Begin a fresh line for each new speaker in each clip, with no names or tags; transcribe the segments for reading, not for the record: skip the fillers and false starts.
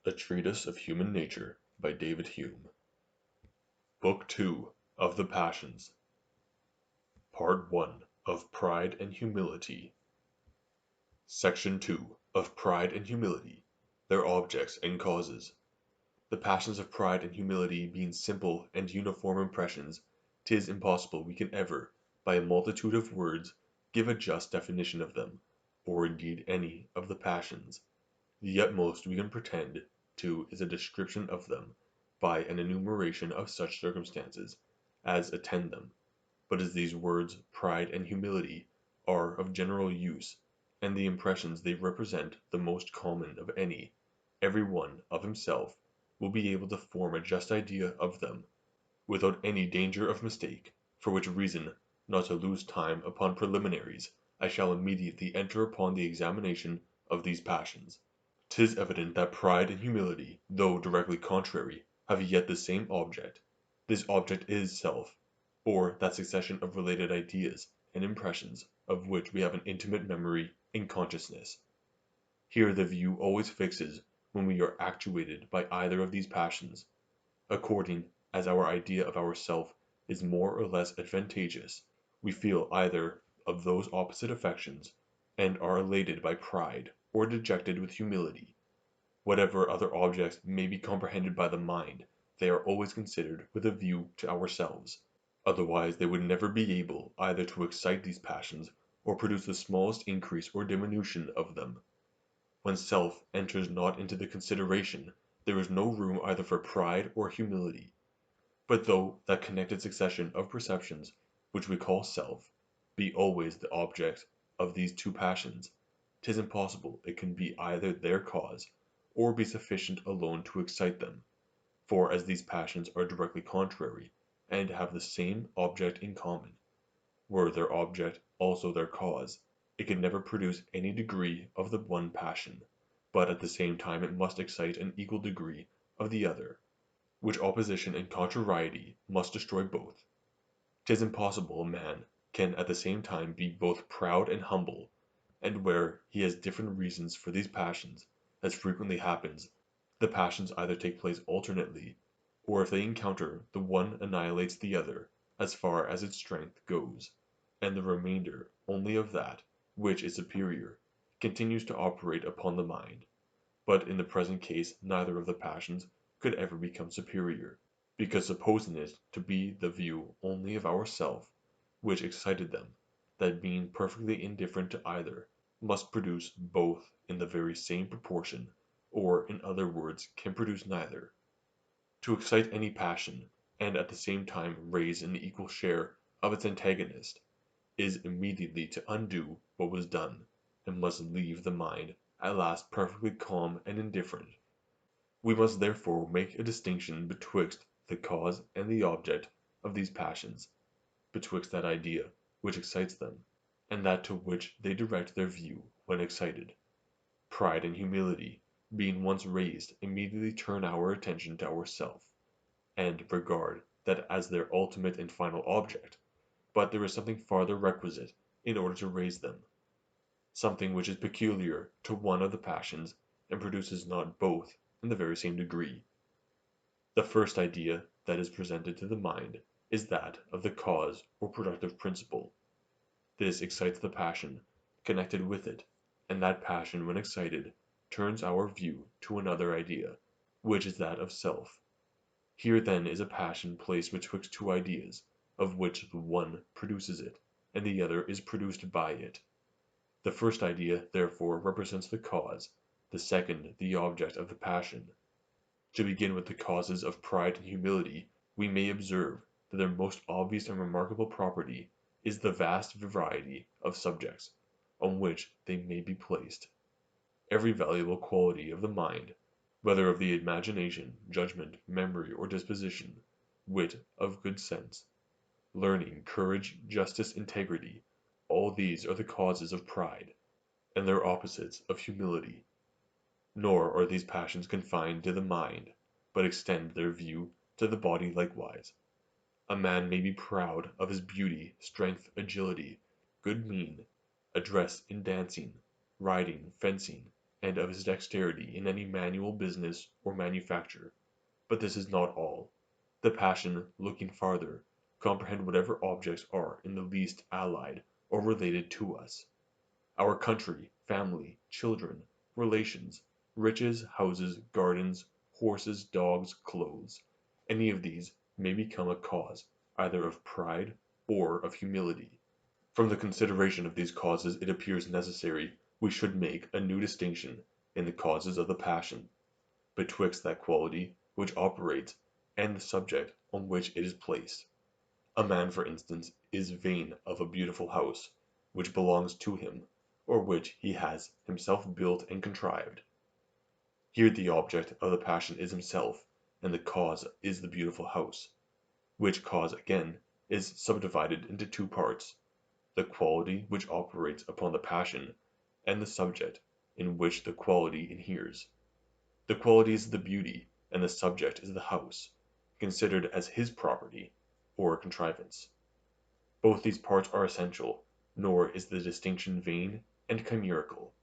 A Treatise of Human Nature by David Hume. Book 2 of the Passions. Part 1 of Pride and Humility. Section 2 of Pride and Humility, their objects and causes. The passions of pride and humility being simple and uniform impressions, 'tis impossible we can ever, by a multitude of words, give a just definition of them, or indeed any of the passions. The utmost we can pretend to is a description of them, by an enumeration of such circumstances as attend them. But as these words, pride and humility, are of general use, and the impressions they represent the most common of any, every one, of himself, will be able to form a just idea of them, without any danger of mistake, for which reason, not to lose time upon preliminaries, I shall immediately enter upon the examination of these passions. 'Tis evident that pride and humility, though directly contrary, have yet the same object. This object is self, or that succession of related ideas and impressions of which we have an intimate memory and consciousness. Here the view always fixes when we are actuated by either of these passions, according as our idea of ourself is more or less advantageous, we feel either of those opposite affections, and are elated by pride, or dejected with humility. Whatever other objects may be comprehended by the mind, they are always considered with a view to ourselves, otherwise they would never be able either to excite these passions, or produce the smallest increase or diminution of them. When self enters not into the consideration, there is no room either for pride or humility. But though that connected succession of perceptions, which we call self, be always the object of these two passions, 'tis impossible it can be either their cause, or be sufficient alone to excite them. For as these passions are directly contrary, and have the same object in common, were their object also their cause, it could never produce any degree of the one passion, but at the same time it must excite an equal degree of the other, which opposition and contrariety must destroy both. 'Tis impossible a man can at the same time be both proud and humble, and where he has different reasons for these passions, as frequently happens, the passions either take place alternately, or if they encounter, the one annihilates the other as far as its strength goes, and the remainder only of that which is superior continues to operate upon the mind. But in the present case neither of the passions could ever become superior, because supposing it to be the view only of ourself which excited them, that being perfectly indifferent to either, must produce both in the very same proportion, or in other words can produce neither. To excite any passion, and at the same time raise an equal share of its antagonist, is immediately to undo what was done, and must leave the mind at last perfectly calm and indifferent. We must therefore make a distinction betwixt the cause and the object of these passions, betwixt that idea which excites them, and that to which they direct their view when excited. Pride and humility, being once raised, immediately turn our attention to ourself, and regard that as their ultimate and final object, but there is something farther requisite in order to raise them, something which is peculiar to one of the passions, and produces not both in the very same degree. The first idea that is presented to the mind is that of the cause or productive principle. This excites the passion connected with it, and that passion when excited turns our view to another idea, which is that of self. Here then is a passion placed betwixt two ideas, of which the one produces it, and the other is produced by it. The first idea therefore represents the cause, the second the object of the passion. To begin with the causes of pride and humility, we may observe that their most obvious and remarkable property is the vast variety of subjects on which they may be placed. Every valuable quality of the mind, whether of the imagination, judgment, memory, or disposition, wit, of good sense, learning, courage, justice, integrity, all these are the causes of pride, and their opposites of humility. Nor are these passions confined to the mind, but extend their view to the body likewise. A man may be proud of his beauty, strength, agility, good mien, address in dancing, riding, fencing, and of his dexterity in any manual business or manufacture. But this is not all. The passion, looking farther, comprehend whatever objects are in the least allied or related to us. Our country, family, children, relations, riches, houses, gardens, horses, dogs, clothes, any of these may become a cause either of pride or of humility. From the consideration of these causes it appears necessary we should make a new distinction in the causes of the passion, betwixt that quality which operates and the subject on which it is placed. A man, for instance, is vain of a beautiful house, which belongs to him, or which he has himself built and contrived. Here the object of the passion is himself, and the cause is the beautiful house, which cause again is subdivided into two parts, the quality which operates upon the passion, and the subject in which the quality inheres. The quality is the beauty, and the subject is the house, considered as his property, or contrivance. Both these parts are essential, nor is the distinction vain and chimerical.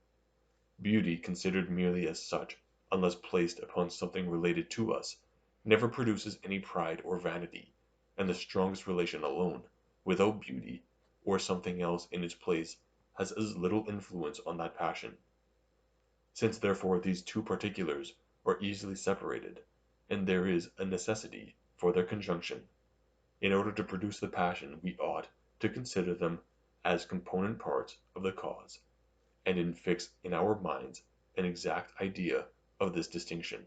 Beauty, considered merely as such, unless placed upon something related to us, never produces any pride or vanity, and the strongest relation alone, without beauty, or something else in its place, has as little influence on that passion. Since therefore these two particulars are easily separated, and there is a necessity for their conjunction, in order to produce the passion we ought to consider them as component parts of the cause, and fix in our minds an exact idea of this distinction.